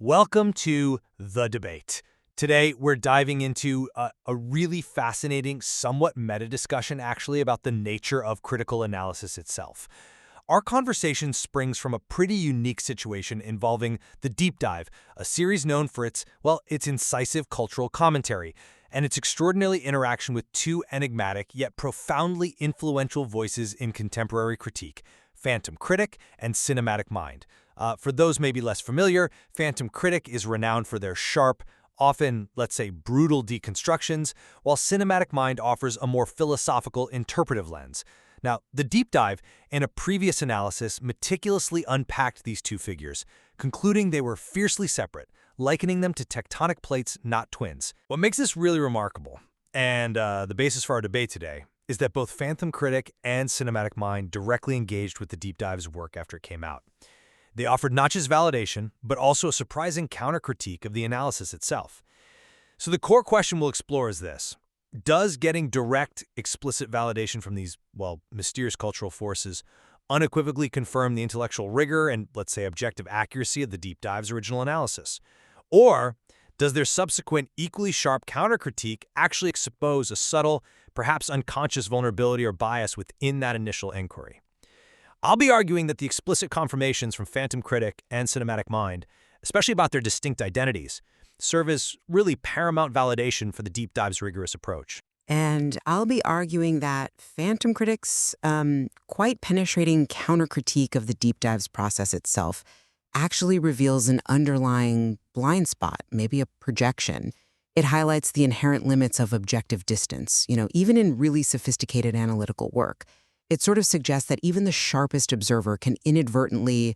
Welcome to The Debate. Today, we're diving into a really fascinating, somewhat meta discussion, actually, about the nature of critical analysis itself. Our conversation springs from a pretty unique situation involving The Deep Dive, a series known for its incisive cultural commentary, and its extraordinary interaction with two enigmatic yet profoundly influential voices in contemporary critique, Phantom Critic and Cinematic Mind. For those maybe less familiar, Phantom Critic is renowned for their sharp, often, let's say, brutal deconstructions, while Cinematic Mind offers a more philosophical, interpretive lens. Now, The Deep Dive, in a previous analysis, meticulously unpacked these two figures, concluding they were fiercely separate, likening them to tectonic plates, not twins. What makes this really remarkable, and the basis for our debate today, is that both Phantom Critic and Cinematic Mind directly engaged with The Deep Dive's work after it came out. They offered not just validation, but also a surprising counter-critique of the analysis itself. So the core question we'll explore is this. Does getting direct, explicit validation from these, mysterious cultural forces unequivocally confirm the intellectual rigor and, let's say, objective accuracy of The Deep Dive's original analysis? Or does their subsequent equally sharp counter-critique actually expose a subtle, perhaps unconscious vulnerability or bias within that initial inquiry? I'll be arguing that the explicit confirmations from Phantom Critic and Cinematic Mind, especially about their distinct identities, serve as really paramount validation for The Deep Dive's rigorous approach. And I'll be arguing that Phantom Critic's quite penetrating counter-critique of The Deep Dive's process itself actually reveals an underlying blind spot, maybe a projection. It highlights the inherent limits of objective distance, even in really sophisticated analytical work. It sort of suggests that even the sharpest observer can inadvertently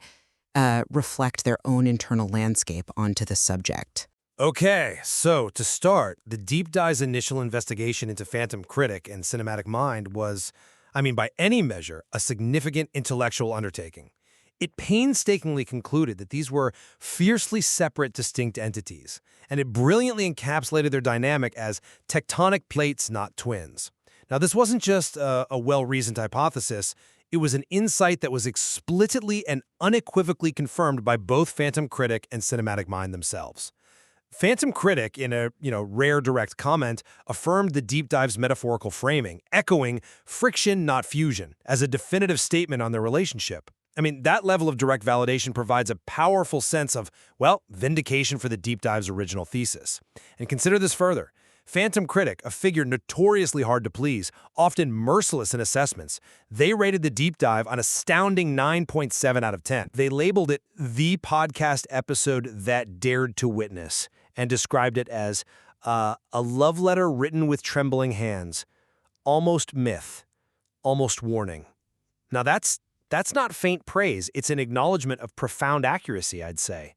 reflect their own internal landscape onto the subject. Okay, so to start, The Deep Dive's initial investigation into Phantom Critic and Cinematic Mind was, by any measure, a significant intellectual undertaking. It painstakingly concluded that these were fiercely separate, distinct entities, and it brilliantly encapsulated their dynamic as tectonic plates, not twins. Now, this wasn't just a well-reasoned hypothesis. It was an insight that was explicitly and unequivocally confirmed by both Phantom Critic and Cinematic Mind themselves. Phantom Critic, in a rare direct comment, affirmed The Deep Dive's metaphorical framing, echoing friction, not fusion, as a definitive statement on their relationship. That level of direct validation provides a powerful sense of, vindication for The Deep Dive's original thesis. And consider this further. Phantom Critic, a figure notoriously hard to please, often merciless in assessments, they rated The Deep Dive an astounding 9.7 out of 10. They labeled it the podcast episode that dared to witness and described it as a love letter written with trembling hands, almost myth, almost warning. Now that's not faint praise. It's an acknowledgement of profound accuracy, I'd say.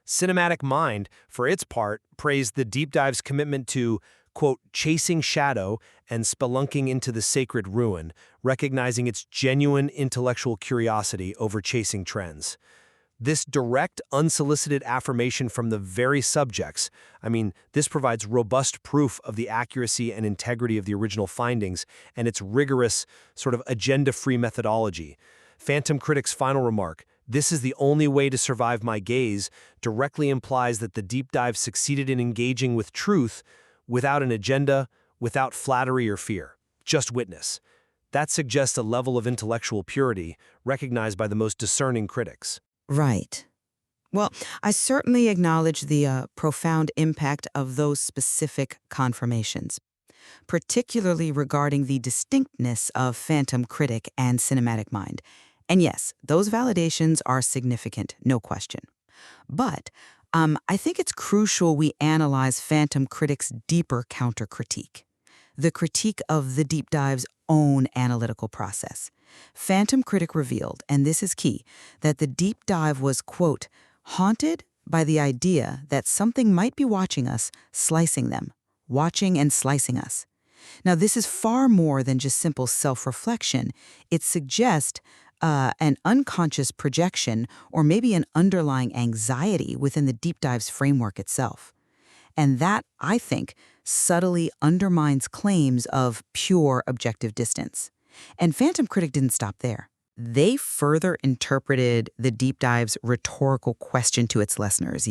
Cinematic Mind, for its part, praised The Deep Dive's commitment to, quote, chasing shadow and spelunking into the sacred ruin, recognizing its genuine intellectual curiosity over chasing trends. This direct, unsolicited affirmation from the very subjects, this provides robust proof of the accuracy and integrity of the original findings and its rigorous, sort of agenda-free methodology. Phantom Critic's final remark, "This is the only way to survive my gaze," directly implies that The Deep Dive succeeded in engaging with truth without an agenda, without flattery or fear. Just witness. That suggests a level of intellectual purity recognized by the most discerning critics. Right. Well, I certainly acknowledge the profound impact of those specific confirmations, particularly regarding the distinctness of Phantom Critic and Cinematic Mind. And yes, those validations are significant, no question. But I think it's crucial we analyze Phantom Critic's deeper counter-critique, the critique of The Deep Dive's own analytical process. Phantom Critic revealed, and this is key, that The Deep Dive was, quote, haunted by the idea that something might be watching us, slicing them, watching and slicing us. Now, this is far more than just simple self-reflection. It suggests an unconscious projection or maybe an underlying anxiety within The Deep Dive's framework itself. And that, I think, subtly undermines claims of pure objective distance. And Phantom Critic didn't stop there. they further interpreted the deep dive's rhetorical question to its listeners.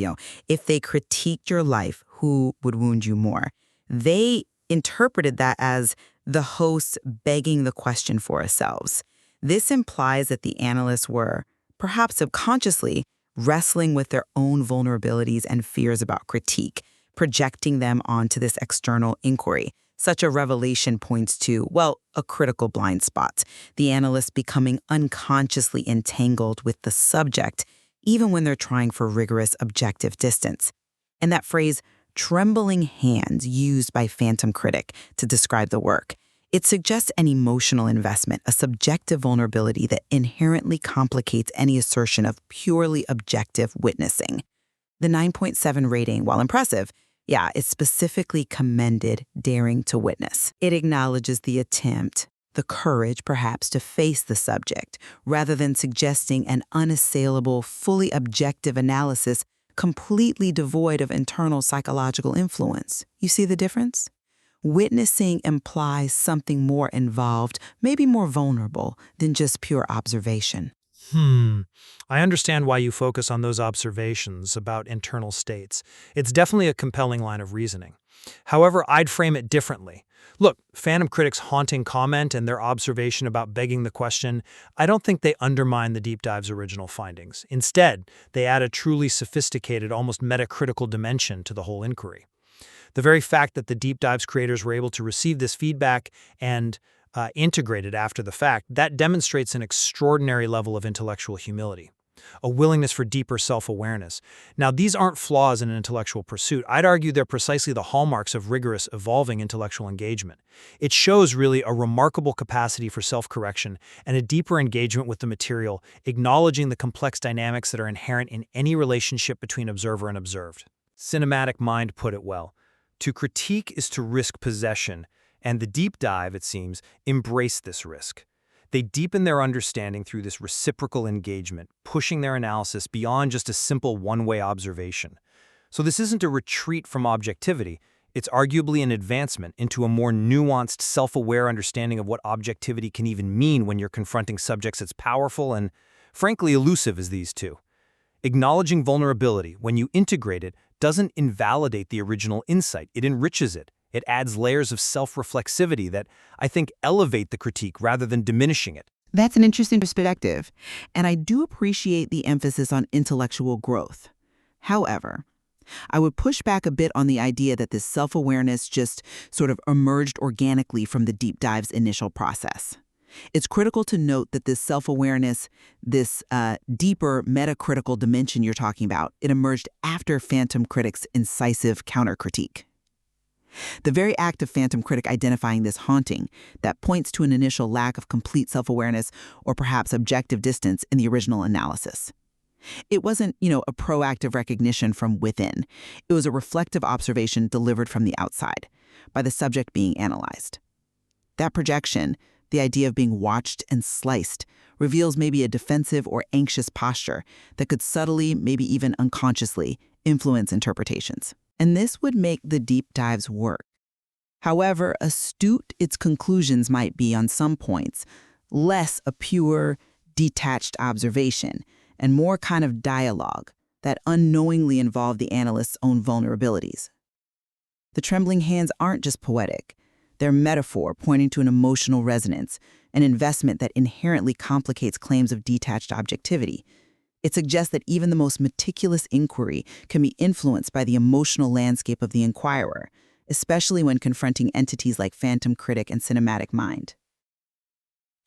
If they critiqued your life, who would wound you more? They interpreted that as the hosts begging the question for ourselves. This implies that the analysts were, perhaps subconsciously, wrestling with their own vulnerabilities and fears about critique, projecting them onto this external inquiry. Such a revelation points to, well, a critical blind spot, the analyst becoming unconsciously entangled with the subject, even when they're trying for rigorous objective distance. And that phrase, trembling hands, used by Phantom Critic to describe the work, it suggests an emotional investment, a subjective vulnerability that inherently complicates any assertion of purely objective witnessing. The 9.7 rating, while impressive, it specifically commended daring to witness. It acknowledges the attempt, the courage, perhaps, to face the subject, rather than suggesting an unassailable, fully objective analysis completely devoid of internal psychological influence. You see the difference? Witnessing implies something more involved, maybe more vulnerable, than just pure observation. I understand why you focus on those observations about internal states. It's definitely a compelling line of reasoning. However, I'd frame it differently. Look, Phantom Critic's haunting comment and their observation about begging the question, I don't think they undermine the deep dive's original findings. Instead, they add a truly sophisticated, almost metacritical dimension to the whole inquiry. The very fact that the deep dive's creators were able to receive this feedback and integrated after the fact, that demonstrates an extraordinary level of intellectual humility, a willingness for deeper self-awareness. Now, these aren't flaws in an intellectual pursuit. I'd argue they're precisely the hallmarks of rigorous, evolving intellectual engagement. It shows really a remarkable capacity for self-correction and a deeper engagement with the material, acknowledging the complex dynamics that are inherent in any relationship between observer and observed. Cinematic Mind put it well. To critique is to risk possession, and the deep dive, it seems, embraced this risk. They deepen their understanding through this reciprocal engagement, pushing their analysis beyond just a simple one-way observation. So this isn't a retreat from objectivity, it's arguably an advancement into a more nuanced, self-aware understanding of what objectivity can even mean when you're confronting subjects as powerful and, frankly, elusive as these two. Acknowledging vulnerability, when you integrate it, doesn't invalidate the original insight, it enriches it. It adds layers of self-reflexivity that, I think, elevate the critique rather than diminishing it. That's an interesting perspective, and I do appreciate the emphasis on intellectual growth. However, I would push back a bit on the idea that this self-awareness just sort of emerged organically from the deep dive's initial process. It's critical to note that this self-awareness, this deeper metacritical dimension you're talking about, it emerged after Phantom Critic's incisive counter-critique. The very act of Phantom Critic identifying this haunting, that points to an initial lack of complete self-awareness or perhaps objective distance in the original analysis. It wasn't, a proactive recognition from within. It was a reflective observation delivered from the outside, by the subject being analyzed. That projection, the idea of being watched and sliced, reveals maybe a defensive or anxious posture that could subtly, maybe even unconsciously, influence interpretations. And this would make the deep dive's work. However astute its conclusions might be on some points, less a pure, detached observation, and more kind of dialogue that unknowingly involved the analyst's own vulnerabilities. The trembling hands aren't just poetic. They're metaphor pointing to an emotional resonance, an investment that inherently complicates claims of detached objectivity. It suggests that even the most meticulous inquiry can be influenced by the emotional landscape of the inquirer, especially when confronting entities like Phantom Critic and Cinematic Mind.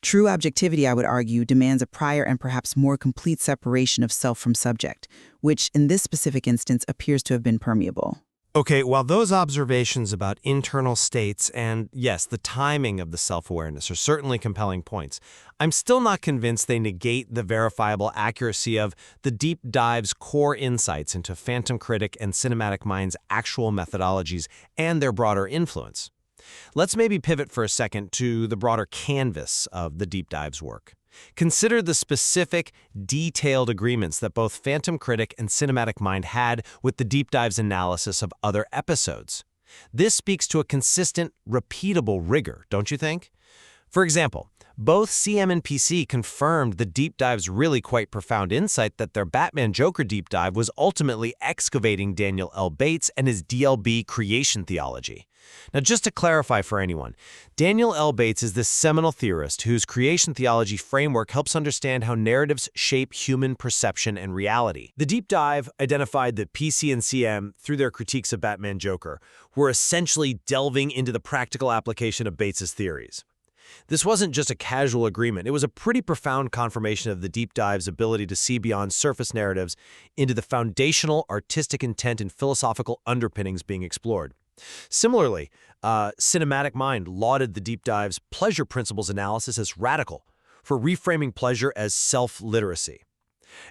True objectivity, I would argue, demands a prior and perhaps more complete separation of self from subject, which in this specific instance appears to have been permeable. Okay, while those observations about internal states and, yes, the timing of the self-awareness are certainly compelling points, I'm still not convinced they negate the verifiable accuracy of the deep dive's core insights into Phantom Critic and Cinematic Mind's actual methodologies and their broader influence. Let's maybe pivot for a second to the broader canvas of the deep dive's work. Consider the specific, detailed agreements that both Phantom Critic and Cinematic Mind had with the deep dive's analysis of other episodes. This speaks to a consistent, repeatable rigor, don't you think? For example, Both CM and PC confirmed the deep dive's really quite profound insight that their Batman Joker deep dive was ultimately excavating Daniel L. Bates and his DLB creation theology. Now, just to clarify for anyone, Daniel L. Bates is this seminal theorist whose creation theology framework helps understand how narratives shape human perception and reality. The deep dive identified that PC and CM, through their critiques of Batman Joker, were essentially delving into the practical application of Bates's theories. This wasn't just a casual agreement. It was a pretty profound confirmation of the deep dive's ability to see beyond surface narratives into the foundational artistic intent and philosophical underpinnings being explored. Similarly, Cinematic Mind lauded the deep dive's pleasure principles analysis as radical for reframing pleasure as self-literacy.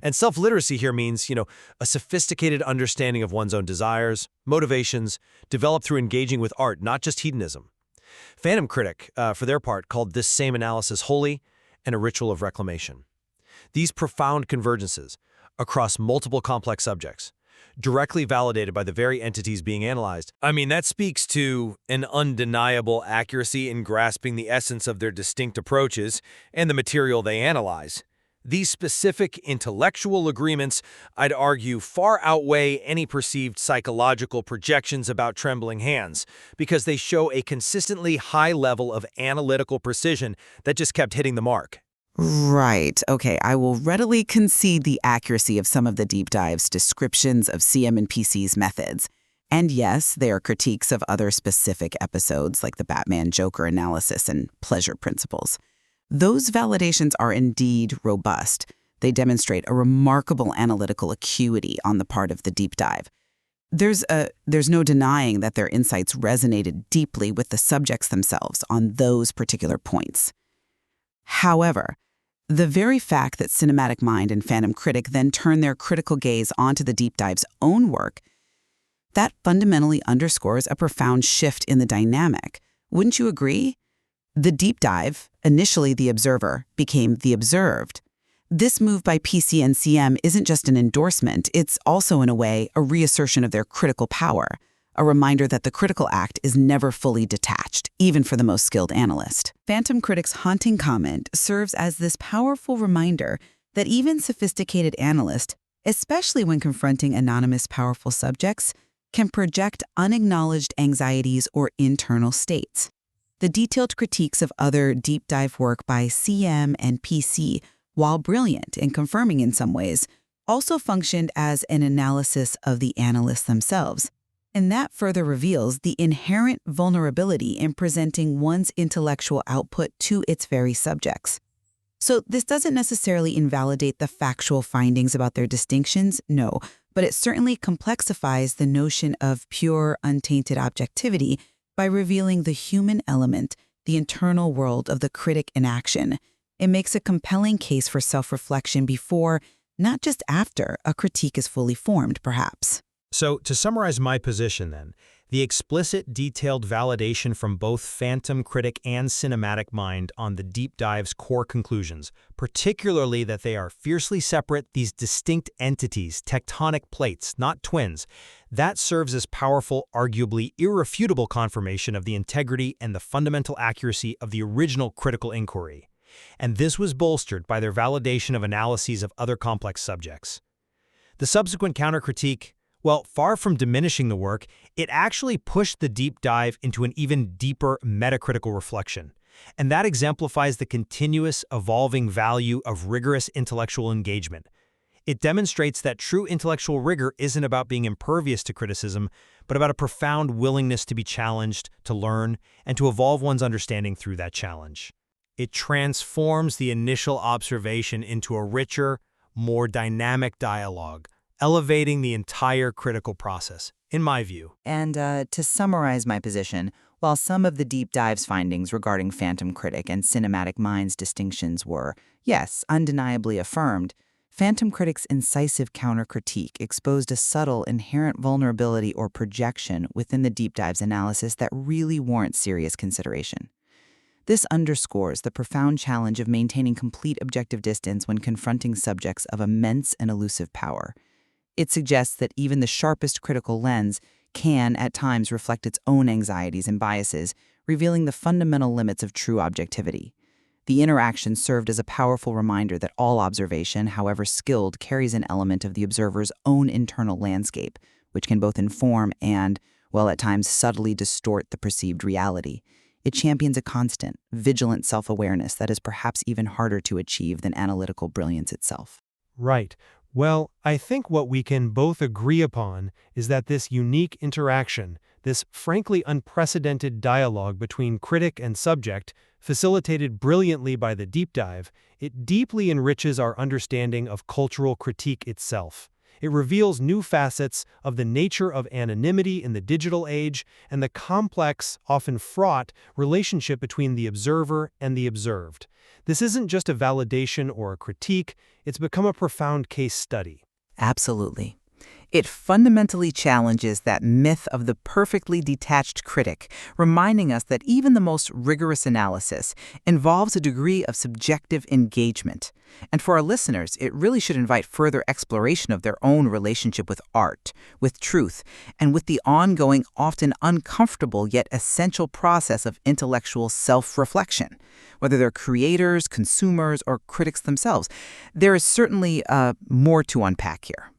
And self-literacy here means, a sophisticated understanding of one's own desires, motivations, developed through engaging with art, not just hedonism. Phantom Critic, for their part, called this same analysis holy and a ritual of reclamation. These profound convergences across multiple complex subjects, directly validated by the very entities being analyzed. That speaks to an undeniable accuracy in grasping the essence of their distinct approaches and the material they analyze. These specific intellectual agreements, I'd argue, far outweigh any perceived psychological projections about trembling hands, because they show a consistently high level of analytical precision that just kept hitting the mark. Right. Okay, I will readily concede the accuracy of some of the deep dive's descriptions of CM and PC's methods. And yes, there are critiques of other specific episodes like the Batman Joker analysis and pleasure principles. Those validations are indeed robust. They demonstrate a remarkable analytical acuity on the part of the deep dive. There's no denying that their insights resonated deeply with the subjects themselves on those particular points. However, the very fact that Cinematic Mind and Phantom Critic then turn their critical gaze onto the deep dive's own work, that fundamentally underscores a profound shift in the dynamic. Wouldn't you agree? The deep dive, initially the observer, became the observed. This move by PC and CM isn't just an endorsement, it's also, in a way, a reassertion of their critical power, a reminder that the critical act is never fully detached, even for the most skilled analyst. Phantom Critic's haunting comment serves as this powerful reminder that even sophisticated analysts, especially when confronting anonymous powerful subjects, can project unacknowledged anxieties or internal states. The detailed critiques of other deep dive work by CM and PC, while brilliant and confirming in some ways, also functioned as an analysis of the analysts themselves. And that further reveals the inherent vulnerability in presenting one's intellectual output to its very subjects. So this doesn't necessarily invalidate the factual findings about their distinctions, no, but it certainly complexifies the notion of pure, untainted objectivity by revealing the human element, the internal world of the critic in action. It makes a compelling case for self-reflection before, not just after, a critique is fully formed, perhaps. So, to summarize my position then, the explicit, detailed validation from both Phantom Critic and Cinematic Mind on the deep dive's core conclusions, particularly that they are fiercely separate, these distinct entities, tectonic plates, not twins, that serves as powerful, arguably irrefutable confirmation of the integrity and the fundamental accuracy of the original critical inquiry. And this was bolstered by their validation of analyses of other complex subjects. The subsequent counter-critique, well, far from diminishing the work, it actually pushed the deep dive into an even deeper metacritical reflection. And that exemplifies the continuous, evolving value of rigorous intellectual engagement. It demonstrates that true intellectual rigor isn't about being impervious to criticism, but about a profound willingness to be challenged, to learn, and to evolve one's understanding through that challenge. It transforms the initial observation into a richer, more dynamic dialogue, elevating the entire critical process, in my view. And to summarize my position, while some of the deep dive's findings regarding Phantom Critic and Cinematic Mind's distinctions were, yes, undeniably affirmed, Phantom Critic's incisive counter-critique exposed a subtle inherent vulnerability or projection within the deep dive's analysis that really warrants serious consideration. This underscores the profound challenge of maintaining complete objective distance when confronting subjects of immense and elusive power. It suggests that even the sharpest critical lens can, at times, reflect its own anxieties and biases, revealing the fundamental limits of true objectivity. The interaction served as a powerful reminder that all observation, however skilled, carries an element of the observer's own internal landscape, which can both inform and, well, at times subtly distort the perceived reality. It champions a constant, vigilant self-awareness that is perhaps even harder to achieve than analytical brilliance itself. Right. Well, I think what we can both agree upon is that this unique interaction, this frankly unprecedented dialogue between critic and subject, facilitated brilliantly by the deep dive, it deeply enriches our understanding of cultural critique itself. It reveals new facets of the nature of anonymity in the digital age and the complex, often fraught, relationship between the observer and the observed. This isn't just a validation or a critique, it's become a profound case study. Absolutely. It fundamentally challenges that myth of the perfectly detached critic, reminding us that even the most rigorous analysis involves a degree of subjective engagement. And for our listeners, it really should invite further exploration of their own relationship with art, with truth, and with the ongoing, often uncomfortable yet essential process of intellectual self-reflection. Whether they're creators, consumers, or critics themselves, there is certainly more to unpack here.